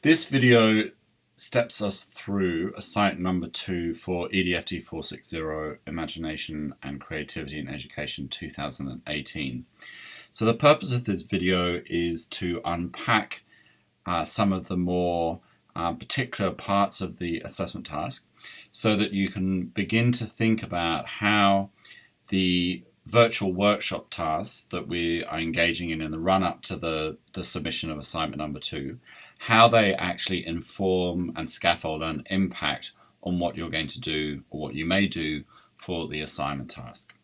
This video steps us through assignment number 2 for EDFD460 Imagination and Creativity in Education 2018. So the purpose of this video is to unpack some of the more particular parts of the assessment task so that you can begin to think about how the virtual workshop tasks that we are engaging in the run-up to the submission of assignment number 2, how they actually inform and scaffold and impact on what you're going to do or what you may do for the assignment task.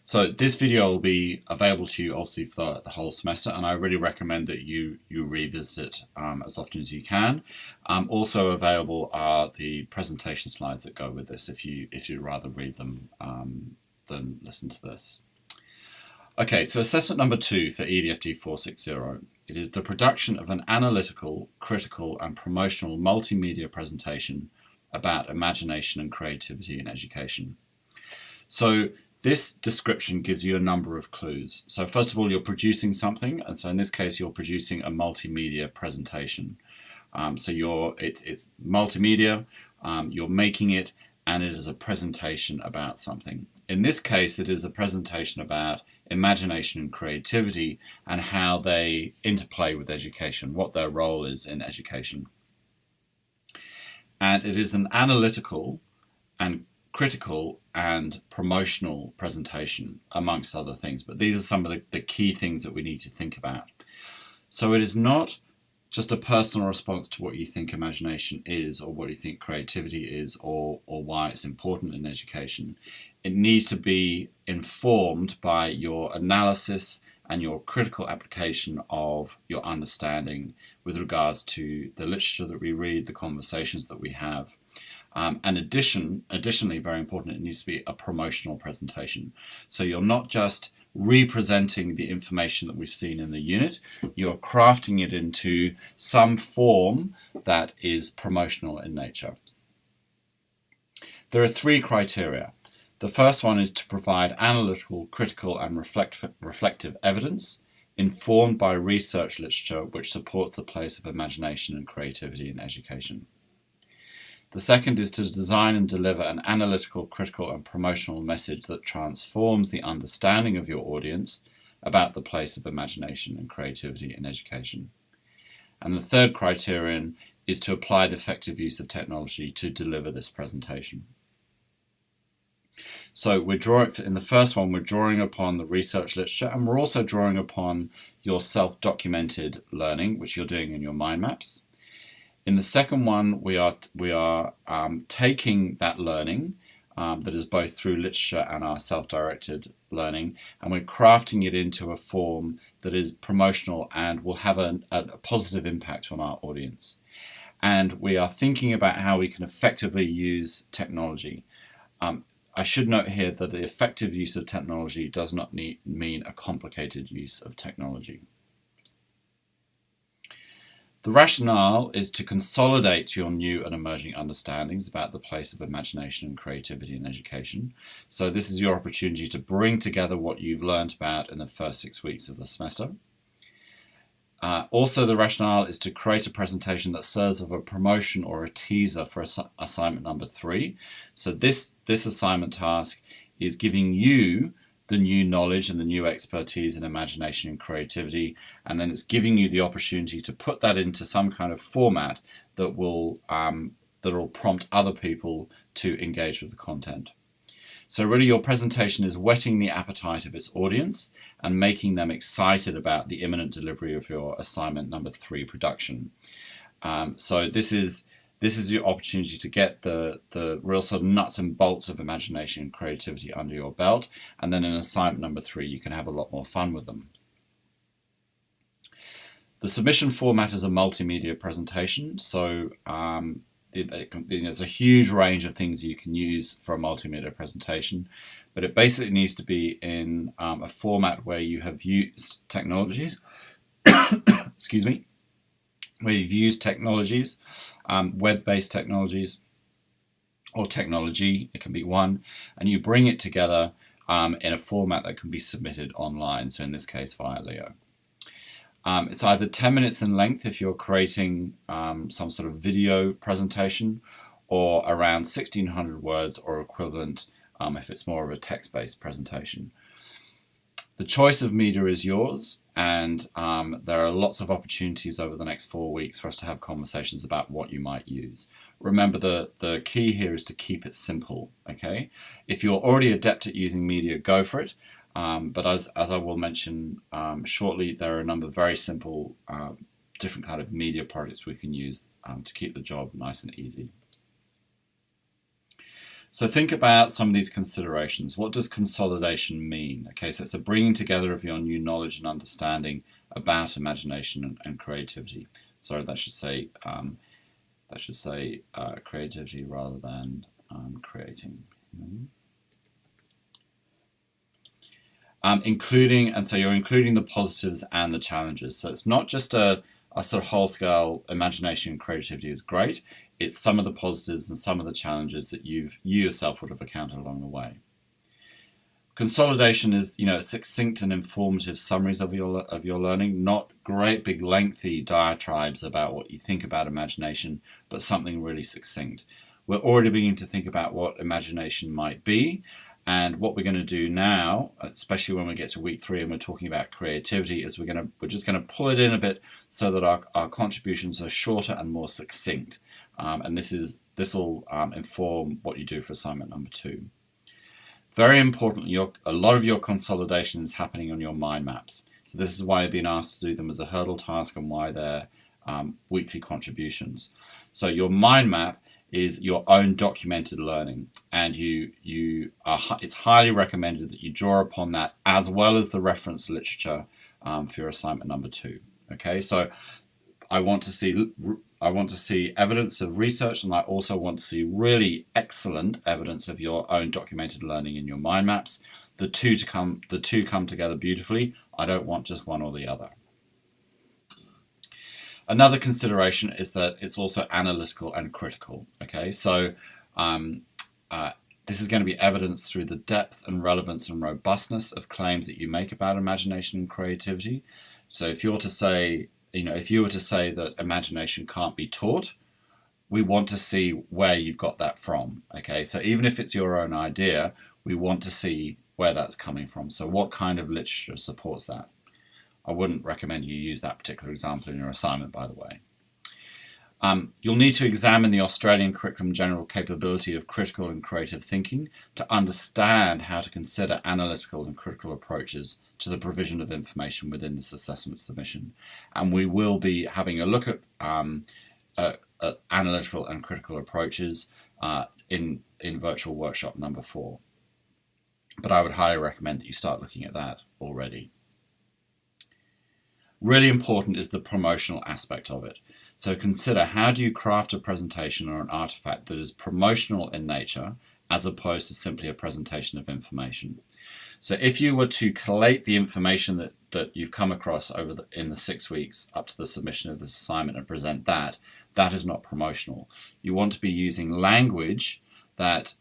So this video will be available to you also for the whole semester, and I really recommend that you revisit it as often as you can. Also available are the presentation slides that go with this if you'd rather read them than listen to this. Okay, so assessment number 2 for EDFD 460. It is the production of an analytical, critical and promotional multimedia presentation about imagination and creativity in education. So this description gives you a number of clues. So first of all, you're producing something, and so in this case you're producing a multimedia presentation. So it's multimedia, you're making it, and it is a presentation about something. In this case, it is a presentation about imagination and creativity and how they interplay with education, what their role is in education. And it is an analytical and critical and promotional presentation, amongst other things. But these are some of the key things that we need to think about. So it is not just a personal response to what you think imagination is or what you think creativity is or why it's important in education. It needs to be informed by your analysis and your critical application of your understanding with regards to the literature that we read, the conversations that we have. And additionally, very important, it needs to be a promotional presentation. So you're not just representing the information that we've seen in the unit, you're crafting it into some form that is promotional in nature. There are 3 criteria. The first one is to provide analytical, critical and reflective evidence informed by research literature which supports the place of imagination and creativity in education. The second is to design and deliver an analytical, critical and promotional message that transforms the understanding of your audience about the place of imagination and creativity in education. And the third criterion is to apply the effective use of technology to deliver this presentation. So in the first one, we're drawing upon the research literature, and we're also drawing upon your self-documented learning, which you're doing in your mind maps. In the second one, we are taking that learning that is both through literature and our self-directed learning, and we're crafting it into a form that is promotional and will have a positive impact on our audience. And we are thinking about how we can effectively use technology. I should note here that the effective use of technology does not mean a complicated use of technology. The rationale is to consolidate your new and emerging understandings about the place of imagination and creativity in education. So this is your opportunity to bring together what you've learned about in the first 6 weeks of the semester. Also, the rationale is to create a presentation that serves as a promotion or a teaser for assignment number 3. So this assignment task is giving you the new knowledge and the new expertise in imagination and creativity, and then it's giving you the opportunity to put that into some kind of format that will prompt other people to engage with the content. So really your presentation is whetting the appetite of its audience and making them excited about the imminent delivery of your assignment number 3 production. So this is your opportunity to get the real sort of nuts and bolts of imagination and creativity under your belt, and then in assignment number 3 you can have a lot more fun with them. The submission format is a multimedia presentation, so there's a huge range of things you can use for a multimedia presentation, but it basically needs to be in a format where you have used technologies, excuse me, where you've used technologies, web-based technologies, or technology, it can be one, and you bring it together in a format that can be submitted online, so in this case via Leo. It's either 10 minutes in length if you're creating some sort of video presentation, or around 1,600 words or equivalent if it's more of a text-based presentation. The choice of media is yours, and there are lots of opportunities over the next 4 weeks for us to have conversations about what you might use. Remember, the key here is to keep it simple, okay? If you're already adept at using media, go for it. But as I will mention shortly, there are a number of very simple different kind of media products we can use to keep the job nice and easy. So think about some of these considerations. What does consolidation mean? Okay, so it's a bringing together of your new knowledge and understanding about imagination and creativity. Sorry, that should say creativity rather than creating. So you're including the positives and the challenges. So it's not just a sort of whole scale imagination and creativity is great. It's some of the positives and some of the challenges that you yourself would have encountered along the way. Consolidation is, succinct and informative summaries of your learning, not great big lengthy diatribes about what you think about imagination, but something really succinct. We're already beginning to think about what imagination might be, and what we're going to do now, especially when we get to week 3 and we're talking about creativity, is we're just going to pull it in a bit so that our contributions are shorter and more succinct. And this will inform what you do for assignment number 2. Very importantly, a lot of your consolidation is happening on your mind maps. So this is why I've been asked to do them as a hurdle task and why they're weekly contributions. So your mind map is your own documented learning, and it's highly recommended that you draw upon that as well as the reference literature for your assignment number 2. Okay, so I want to see evidence of research, and I also want to see really excellent evidence of your own documented learning in your mind maps. The two come together beautifully. I don't want just one or the other. Another consideration is that it's also analytical and critical. Okay, so this is going to be evidenced through the depth and relevance and robustness of claims that you make about imagination and creativity. So if you were to say that imagination can't be taught, we want to see where you've got that from. Okay, so even if it's your own idea, we want to see where that's coming from. So what kind of literature supports that? I wouldn't recommend you use that particular example in your assignment, by the way. You'll need to examine the Australian curriculum general capability of critical and creative thinking to understand how to consider analytical and critical approaches to the provision of information within this assessment submission. And we will be having a look at analytical and critical approaches in virtual workshop number 4. But I would highly recommend that you start looking at that already. Really important is the promotional aspect of it. So consider, how do you craft a presentation or an artifact that is promotional in nature as opposed to simply a presentation of information? So if you were to collate the information that you've come across in the 6 weeks up to the submission of this assignment and present that is not promotional. You want to be using language that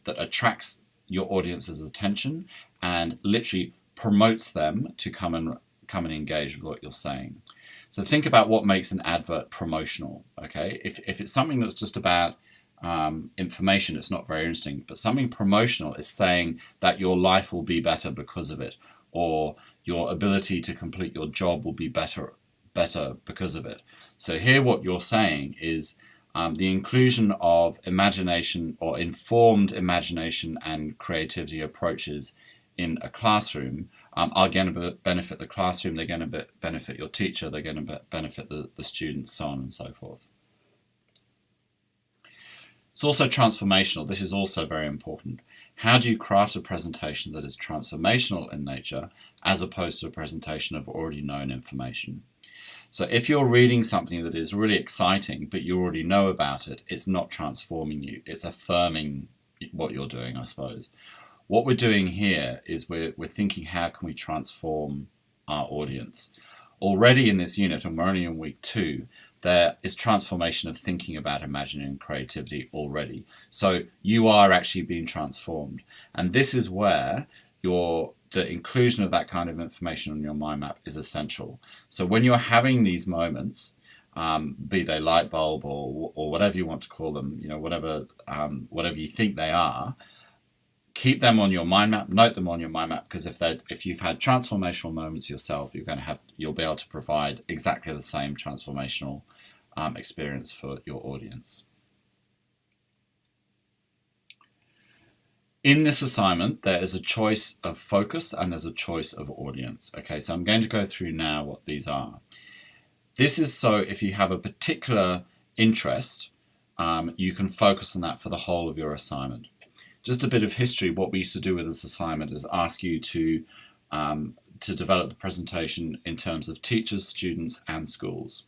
attracts your audience's attention and literally promotes them to come and engage with what you're saying. So think about what makes an advert promotional. Okay, if it's something that's just about information, it's not very interesting. But something promotional is saying that your life will be better because of it, or your ability to complete your job will be better because of it. So here, what you're saying is the inclusion of imagination or informed imagination and creativity approaches in a classroom are going to benefit the classroom, they're going to benefit your teacher, they're going to benefit the students, so on and so forth. It's also transformational. This is also very important. How do you craft a presentation that is transformational in nature as opposed to a presentation of already known information? So if you're reading something that is really exciting but you already know about it, it's not transforming you, it's affirming what you're doing, I suppose. What we're doing here is we're thinking, how can we transform our audience? Already in this unit, and we're only in week 2, there is transformation of thinking about imagining and creativity already. So you are actually being transformed. And this is where your the inclusion of that kind of information on your mind map is essential. So when you're having these moments, be they light bulb or whatever you want to call them, whatever you think they are, keep them on your mind map, note them on your mind map, because if you've had transformational moments yourself, you'll be able to provide exactly the same transformational experience for your audience. In this assignment, there is a choice of focus and there's a choice of audience. Okay, so I'm going to go through now what these are. This is so if you have a particular interest, you can focus on that for the whole of your assignment. Just a bit of history. What we used to do with this assignment is ask you to develop the presentation in terms of teachers, students, and schools.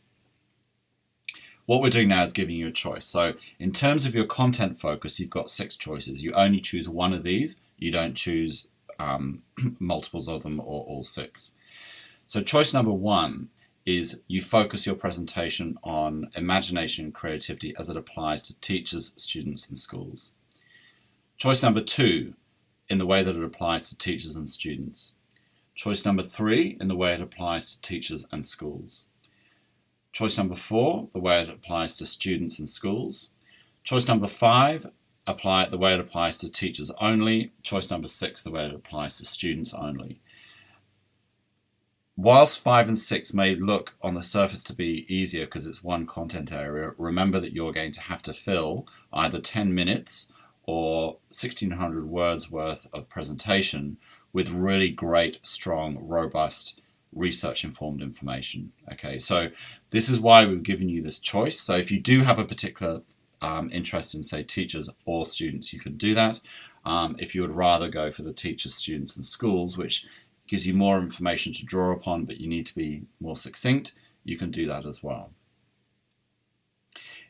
What we're doing now is giving you a choice. So in terms of your content focus, you've got 6 choices. You only choose one of these. You don't choose multiples of them or all 6. So choice number 1 is you focus your presentation on imagination and creativity as it applies to teachers, students, and schools. Choice number 2, in the way that it applies to teachers and students. Choice number 3, in the way it applies to teachers and schools. Choice number 4, the way it applies to students and schools. Choice number 5, the way it applies to teachers only. Choice number 6, the way it applies to students only. Whilst 5 and 6 may look on the surface to be easier because it's one content area, remember that you're going to have to fill either 10 minutes or 1,600 words worth of presentation with really great, strong, robust, research-informed information. Okay, so this is why we've given you this choice. So if you do have a particular interest in, say, teachers or students, you can do that. If you would rather go for the teachers, students, and schools, which gives you more information to draw upon, but you need to be more succinct, you can do that as well.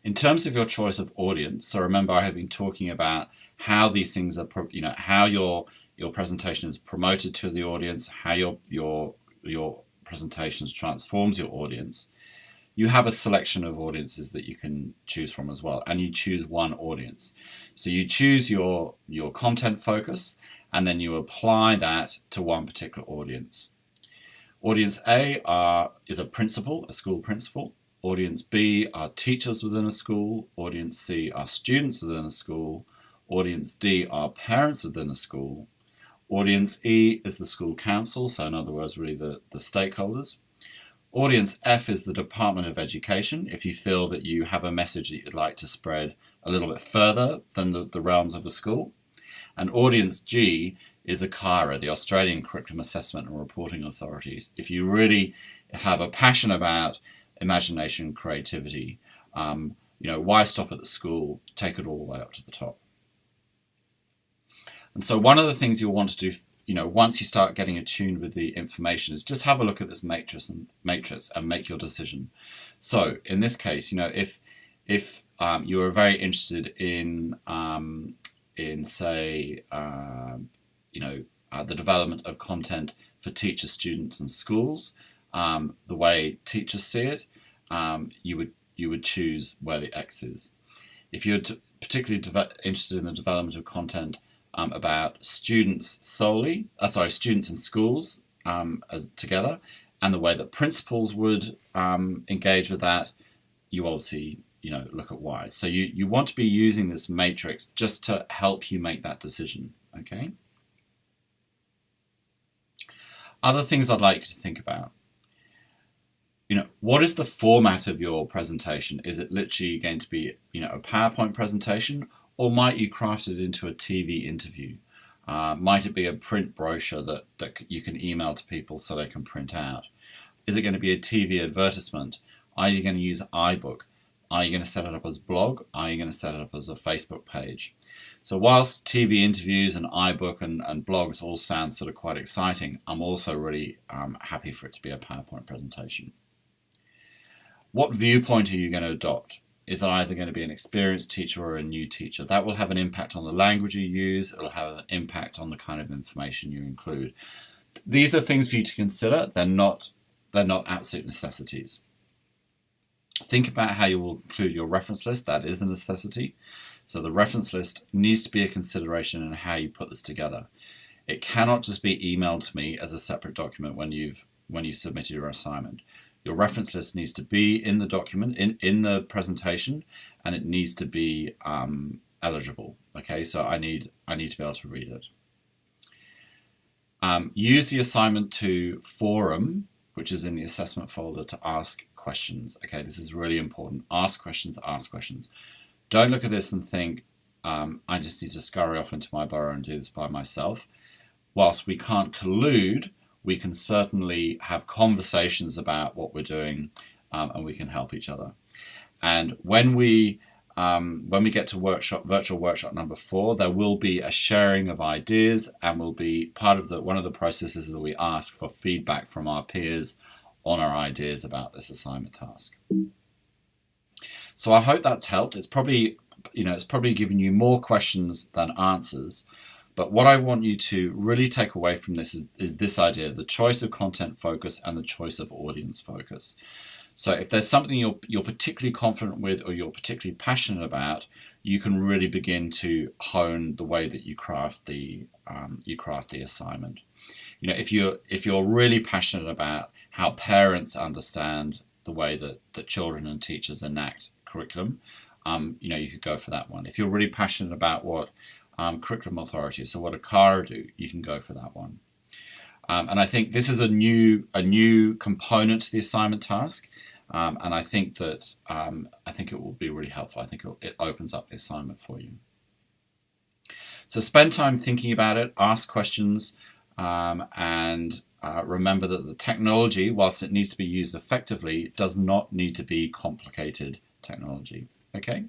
In terms of your choice of audience, so remember I have been talking about how these things are, how your presentation is promoted to the audience, how your presentations transforms your audience. You have a selection of audiences that you can choose from as well, and you choose one audience. So you choose your content focus, and then you apply that to one particular audience. Audience A is a principal, a school principal. Audience B are teachers within a school. Audience C are students within a school. Audience D are parents within a school. Audience E is the school council, so in other words, really the stakeholders. Audience F is the Department of Education, if you feel that you have a message that you'd like to spread a little bit further than the realms of a school. And Audience G is ACARA, the Australian Curriculum Assessment and Reporting Authorities. If you really have a passion about imagination and creativity, why stop at the school? Take it all the way up to the top. And so one of the things you'll want to do, once you start getting attuned with the information, is just have a look at this matrix and make your decision. So in this case, if you are very interested in say, the development of content for teachers, students, and schools, the way teachers see it, you would choose where the X is. If you're particularly interested in the development of content about students students and schools as together, and the way that principals would engage with that, you obviously look at Y. So you want to be using this matrix just to help you make that decision. Okay. Other things I'd like you to think about. What is the format of your presentation? Is it literally going to be a PowerPoint presentation, or might you craft it into a TV interview? Might it be a print brochure that you can email to people so they can print out? Is it going to be a TV advertisement? Are you going to use iBook? Are you going to set it up as blog? Are you going to set it up as a Facebook page? So whilst TV interviews and iBook and blogs all sound sort of quite exciting, I'm also really happy for it to be a PowerPoint presentation. What viewpoint are you going to adopt? Is it either going to be an experienced teacher or a new teacher? That will have an impact on the language you use. It will have an impact on the kind of information you include. These are things for you to consider. They're not absolute necessities. Think about how you will include your reference list. That is a necessity. So the reference list needs to be a consideration in how you put this together. It cannot just be emailed to me as a separate document when you submitted your assignment. Your reference list needs to be in the document, in the presentation, and it needs to be eligible. Okay, so I need to be able to read it. Use the assignment to forum, which is in the assessment folder, to ask questions. Okay, this is really important. Ask questions, ask questions. Don't look at this and think, I just need to scurry off into my burrow and do this by myself. Whilst we can't collude, we can certainly have conversations about what we're doing, and we can help each other. And when we get to virtual workshop number 4, there will be a sharing of ideas, and will be part of one of the processes that we ask for feedback from our peers on our ideas about this assignment task. So I hope that's helped. It's probably given you more questions than answers. But what I want you to really take away from this is this idea: the choice of content focus and the choice of audience focus. So if there's something you're particularly confident with, or you're particularly passionate about, you can really begin to hone the way that you craft the assignment. You know, if you're really passionate about how parents understand the way that children and teachers enact curriculum, you could go for that one. If you're really passionate about what curriculum authorities, so what a CARA do, you can go for that one. And I think this is a new component to the assignment task, and I think that it will be really helpful. I think it opens up the assignment for you. So spend time thinking about it, ask questions, and remember that the technology, whilst it needs to be used effectively, does not need to be complicated technology. Okay.